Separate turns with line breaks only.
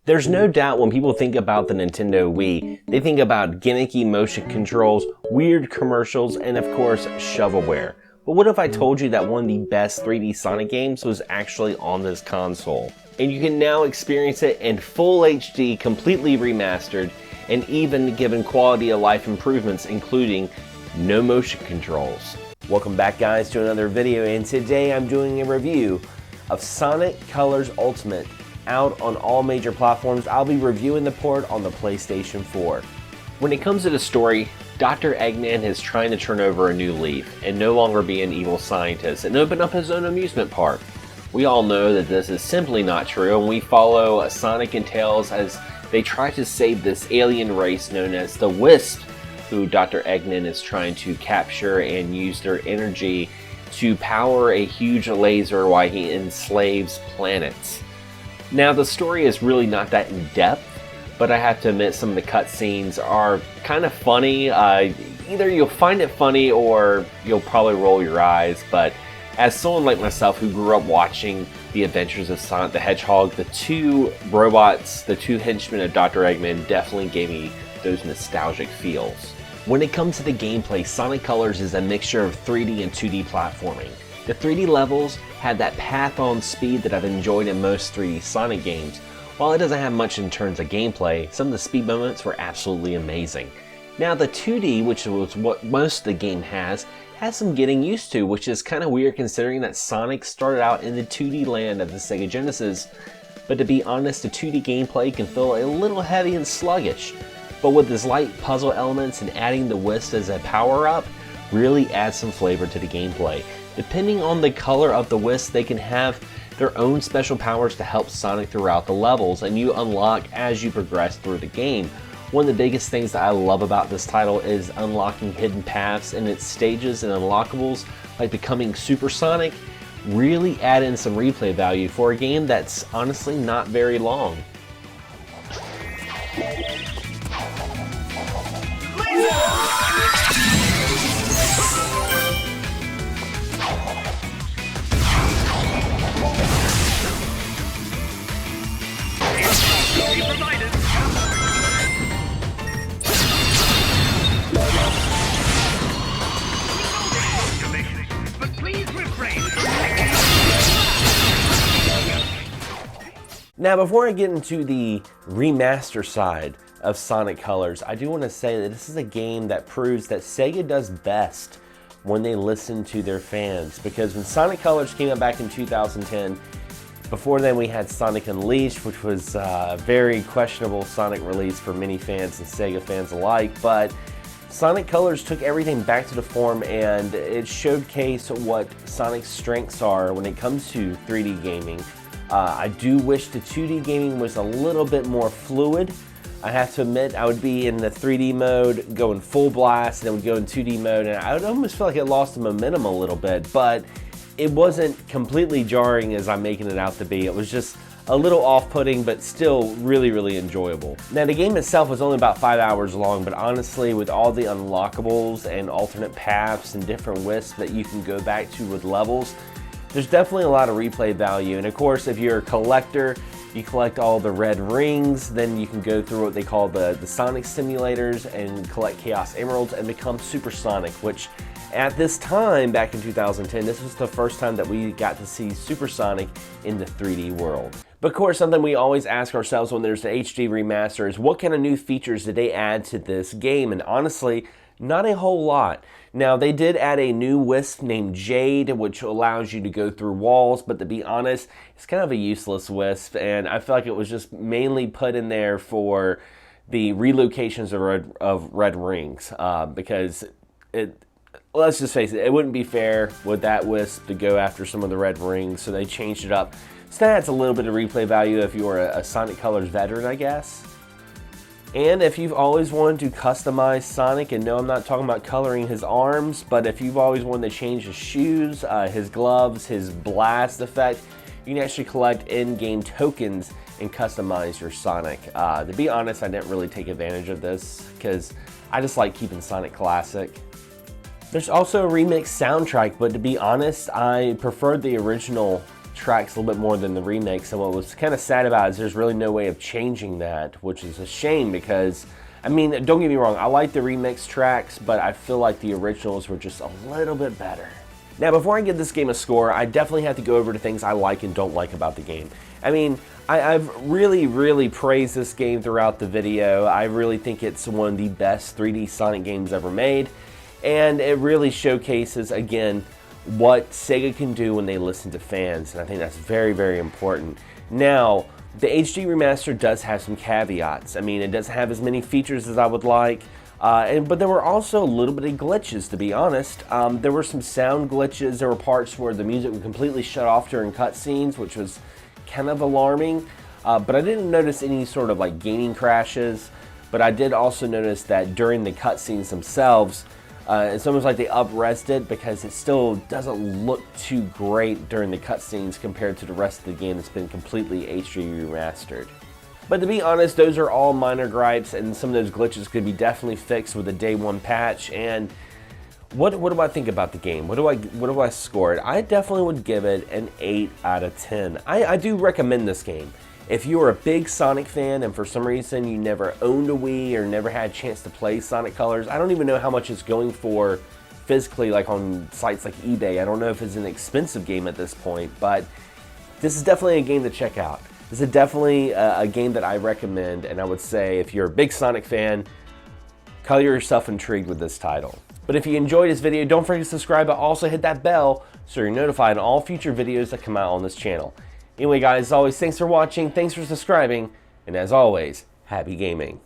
There's no doubt when people think about the Nintendo Wii, they think about gimmicky motion controls, weird commercials, and of course, shovelware. But what if I told you that one of the best 3D Sonic games was actually on this console? And you can now experience it in full HD, completely remastered, and even given quality of life improvements, including no motion controls. Welcome back, guys, to another video, and today I'm doing a review of Sonic Colors Ultimate. Out on all major platforms. I'll be reviewing the port on the PlayStation 4. When it comes to the story, Dr. Eggman is trying to turn over a new leaf and no longer be an evil scientist and open up his own amusement park. We all know that this is simply not true, and we follow Sonic and Tails as they try to save this alien race known as the Wisp, who Dr. Eggman is trying to capture and use their energy to power a huge laser while he enslaves planets. Now, the story is really not that in-depth, but I have to admit some of the cutscenes are kind of funny. Either you'll find it funny or you'll probably roll your eyes, but as someone like myself who grew up watching the adventures of Sonic the Hedgehog, the two robots, the two henchmen of Dr. Eggman definitely gave me those nostalgic feels. When it comes to the gameplay, Sonic Colors is a mixture of 3D and 2D platforming. The 3D levels had that path-on speed that I've enjoyed in most 3D Sonic games. While it doesn't have much in terms of gameplay, some of the speed moments were absolutely amazing. Now the 2D, which was what most of the game has some getting used to, which is kind of weird considering that Sonic started out in the 2D land of the Sega Genesis. But to be honest, the 2D gameplay can feel a little heavy and sluggish. But with its light puzzle elements and adding the Wisp as a power-up, really adds some flavor to the gameplay. Depending on the color of the Wisp, they can have their own special powers to help Sonic throughout the levels, and you unlock as you progress through the game. One of the biggest things that I love about this title is unlocking hidden paths in its stages and unlockables, like becoming Super Sonic, really add in some replay value for a game that's honestly not very long. Now, before I get into the remaster side of Sonic Colors, I do want to say that this is a game that proves that Sega does best when they listen to their fans. Because when Sonic Colors came out back in 2010, before then we had Sonic Unleashed, which was a very questionable Sonic release for many fans and Sega fans alike. But Sonic Colors took everything back to the form, and it showcased what Sonic's strengths are when it comes to 3D gaming. I do wish the 2D gaming was a little bit more fluid. I have to admit, I would be in the 3D mode going full blast, and then would go in 2D mode, and I would almost feel like it lost the momentum a little bit, but it wasn't completely jarring as I'm making it out to be. It was just a little off-putting, but still really, really enjoyable. Now, the game itself was only about 5 hours long, but honestly, with all the unlockables and alternate paths and different wisps that you can go back to with levels, there's definitely a lot of replay value. And of course, if you're a collector, you collect all the red rings, then you can go through what they call the Sonic simulators and collect Chaos Emeralds and become Super Sonic, which at this time, back in 2010, this was the first time that we got to see Super Sonic in the 3D world. But of course, something we always ask ourselves when there's an HD remaster is what kind of new features did they add to this game? And honestly, not a whole lot. Now, they did add a new wisp named Jade, which allows you to go through walls, but to be honest, it's kind of a useless wisp, and I feel like it was just mainly put in there for the relocations of red rings, because let's just face it, it wouldn't be fair with that wisp to go after some of the red rings, so they changed it up. So that adds a little bit of replay value if you're a Sonic Colors veteran, I guess. And if you've always wanted to customize Sonic, and no, I'm not talking about coloring his arms, but if you've always wanted to change his shoes, his gloves, his blast effect, you can actually collect in-game tokens and customize your Sonic. To be honest, I didn't really take advantage of this because I just like keeping Sonic classic. There's also a remix soundtrack, but to be honest, I preferred the original tracks a little bit more than the remakes, and what was kind of sad about it is there's really no way of changing that, which is a shame because, I mean, don't get me wrong, I like the remix tracks, but I feel like the originals were just a little bit better. Now, before I give this game a score, I definitely have to go over to things I like and don't like about the game. I mean, I've really praised this game throughout the video. I really think it's one of the best 3D Sonic games ever made, and it really showcases, again, what Sega can do when they listen to fans, and I think that's very important. Now, the HD remaster does have some caveats. I mean, it doesn't have as many features as I would like, but there were also a little bit of glitches, to be honest. There were some sound glitches. There were parts where the music would completely shut off during cutscenes, which was kind of alarming. But I didn't notice any sort of like gaming crashes. But I did also notice that during the cutscenes themselves, it's almost like they up-resed it because it still doesn't look too great during the cutscenes compared to the rest of the game that's been completely HD remastered. But to be honest, those are all minor gripes, and some of those glitches could be definitely fixed with a day one patch. And what do I think about the game? What do I score it? I definitely would give it an 8 out of 10. I do recommend this game. If you are a big Sonic fan and for some reason you never owned a Wii or never had a chance to play Sonic Colors, I don't even know how much it's going for physically, like on sites like eBay. I don't know if it's an expensive game at this point, but this is definitely a game to check out. This is definitely a game that I recommend, and I would say if you're a big Sonic fan, color yourself intrigued with this title. But if you enjoyed this video, don't forget to subscribe, but also hit that bell so you're notified on all future videos that come out on this channel. Anyway guys, as always, thanks for watching, thanks for subscribing, and as always, happy gaming.